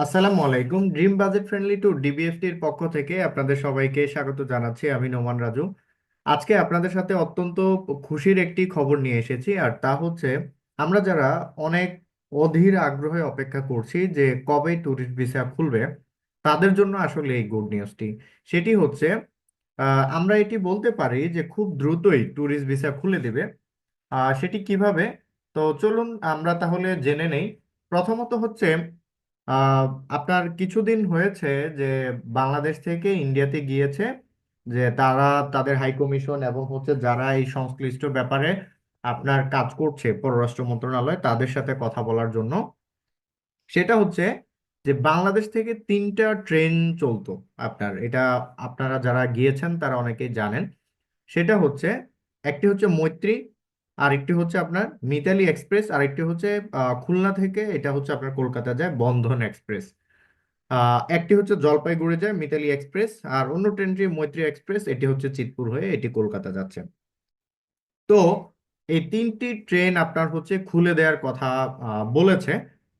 আসসালামু আলাইকুম। Dream budget friendly tour ডিবিএফটির পক্ষ থেকে আপনাদের সবাইকে স্বাগত জানাচ্ছি। আমি নোমান রাজু। আজকে আপনাদের সাথে অত্যন্ত খুশির একটি খবর নিয়ে এসেছি, আর তা হচ্ছে আমরা যারা অনেক অধীর আগ্রহে অপেক্ষা করছি যে কবে ট্যুরিস্ট ভিসা খুলবে, তাদের জন্য আসলে এই গুড নিউজটি। সেটি হচ্ছে আমরা এটি বলতে পারি যে খুব দ্রুতই ট্যুরিস্ট ভিসা খুলে দেবে। সেটি কিভাবে? তো চলুন আমরা তাহলে জেনে নেই। প্রথমত হচ্ছে আহ, আপনার কিছুদিন হয়েছে যে বাংলাদেশ থেকে ইন্ডিয়াতে গিয়েছে, যে তারা তাদের হাই কমিশন এবং হচ্ছে যারা এই সংশ্লিষ্ট ব্যাপারে আপনার কাজ করছে পররাষ্ট্র মন্ত্রণালয়, তাদের সাথে কথা বলার জন্য। সেটা হচ্ছে যে বাংলাদেশ থেকে তিনটা ট্রেন চলতো। এটা আপনারা যারা গিয়েছেন তারা অনেকেই জানেন। সেটা হচ্ছে, একটি হচ্ছে মৈত্রী, আরেকটি হচ্ছে আপনার মিতালি এক্সপ্রেস, আরেকটি হচ্ছে খুলনা থেকে এটা হচ্ছে আপনার কলকাতা যায় বন্ধন এক্সপ্রেস। একটি হচ্ছে জলপাইগুড়ি যায় মিতালি এক্সপ্রেস, আর অন্য ট্রেনটি মৈত্রী এক্সপ্রেস, এটি হচ্ছে চিতপুর হয়ে এটি কলকাতা যাচ্ছে। তো এই তিনটি ট্রেন আপনার হচ্ছে খুলে দেওয়ার কথা বলেছে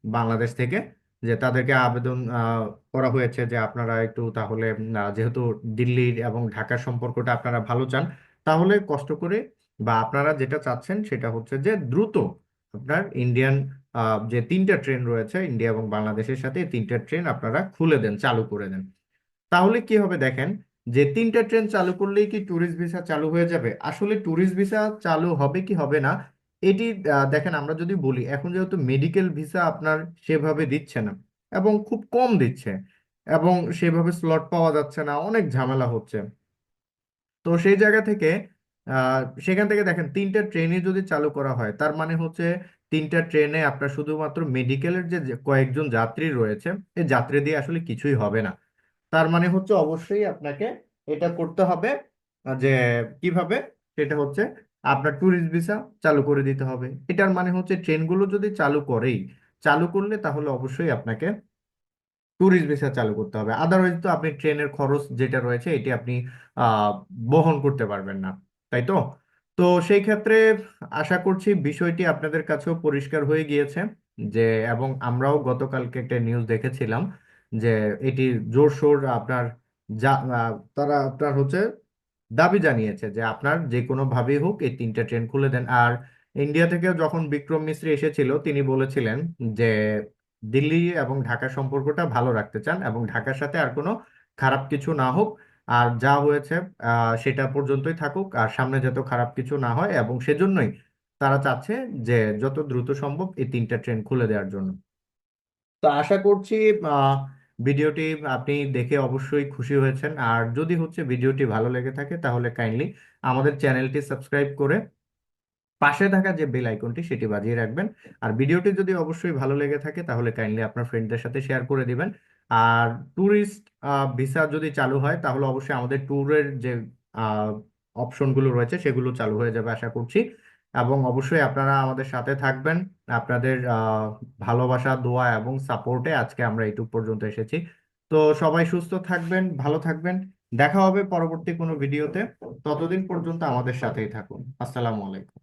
বাংলাদেশ থেকে, যে তাদেরকে আবেদন করা হয়েছে যে আপনারা একটু তাহলে যেহেতু দিল্লির এবং ঢাকার সম্পর্কটা আপনারা ভালো চান, তাহলে কষ্ট করে বা আপনারা যেটা চাচ্ছেন সেটা হচ্ছে যে দ্রুত আপনার ইন্ডিয়ান যে তিনটা ট্রেন রয়েছে ইন্ডিয়া এবং বাংলাদেশের সাথে, এই তিনটা ট্রেন আপনারা খুলে দেন, চালু করে দেন। তাহলে কি হবে দেখেন, যে তিনটা ট্রেন চালু করলেই কি ট্যুরিস্ট ভিসা চালু হয়ে যাবে? আসলে ট্যুরিস্ট ভিসা চালু হবে কি হবে না, এটি দেখেন, আমরা যদি বলি এখন যেহেতু মেডিকেল ভিসা আপনার সেভাবে দিচ্ছে না এবং খুব কম দিচ্ছে, এবং সেভাবে স্লট পাওয়া যাচ্ছে না, অনেক ঝামেলা হচ্ছে। তো সেই জায়গা থেকে সেখান থেকে দেখেন তিনটা ট্রেনে যদি চালু করা হয়, তার মানে হচ্ছে তিনটা ট্রেনে আপনার শুধুমাত্র মেডিকেলের যে যে কয়েকজন যাত্রী রয়েছে, এই যাত্রী দিয়ে আসলে কিছুই হবে না। তার মানে হচ্ছে অবশ্যই আপনাকে এটা করতে হবে, যে কিভাবে, সেটা হচ্ছে আপনার ট্যুরিস্ট ভিসা চালু করে দিতে হবে। এটার মানে হচ্ছে ট্রেনগুলো যদি চালু করলে তাহলে অবশ্যই আপনাকে ট্যুরিস্ট ভিসা চালু করতে হবে। আদারওয়াইজ তো আপনি ট্রেনের খরচ যেটা রয়েছে এটি আপনি আহ বহন করতে পারবেন না, তাই তো? তো সেই ক্ষেত্রে আশা করছি বিষয়টি আপনাদের কাছেও পরিষ্কার হয়ে গিয়েছে, যে এবং আমরাও গতকালকে একটা নিউজ দেখেছিলাম যে এটি জোরসোর আপনার তারা আপনার হচ্ছে দাবি জানিয়েছে যে আপনার যে কোনো ভাবেই হোক এই তিনটা ট্রেন খুলে দেন। আর ইন্ডিয়া থেকে যখন বিক্রম মিশ্রি এসেছিল তিনি বলেছিলেন যে দিল্লি এবং ঢাকার সম্পর্কটা ভালো রাখতে চান এবং ঢাকার সাথে আর কোনো খারাপ কিছু না হোক, আর যা হয়েছে সেটা পর্যন্তই থাকুক, আর সামনে যত খারাপ কিছু না হয়, এবং সেজন্যই তারা চাচ্ছে যে যত দ্রুত সম্ভব এই তিনটা ট্রেন খুলে দেওয়ার জন্য। তো আশা করছি আহ, ভিডিওটি আপনি দেখে অবশ্যই খুশি হয়েছেন, আর যদি হচ্ছে ভিডিওটি ভালো লেগে থাকে তাহলে কাইন্ডলি আমাদের চ্যানেলটি সাবস্ক্রাইব করে পাশে থাকা যে বেল আইকনটি সেটি বাজিয়ে রাখবেন। আর ভিডিওটি যদি অবশ্যই ভালো লেগে থাকে তাহলে কাইন্ডলি আপনার ফ্রেন্ডদের সাথে শেয়ার করে দিবেন। আর ট্যুরিস্ট ভিসা যদি চালু হয় তাহলে অবশ্যই আমাদের ট্যুরের যে অপশনগুলো রয়েছে সেগুলো চালু হয়ে যাবে আশা করছি। এবং অবশ্যই আপনারা আমাদের সাথে থাকবেন। আপনাদের ভালোবাসা, দোয়া এবং সাপোর্টে আজকে আমরা এইটুক পর্যন্ত এসেছি। তো সবাই সুস্থ থাকবেন, ভালো থাকবেন। দেখা হবে পরবর্তী কোনো ভিডিওতে। ততদিন পর্যন্ত আমাদের সাথেই থাকুন। আসসালামু আলাইকুম।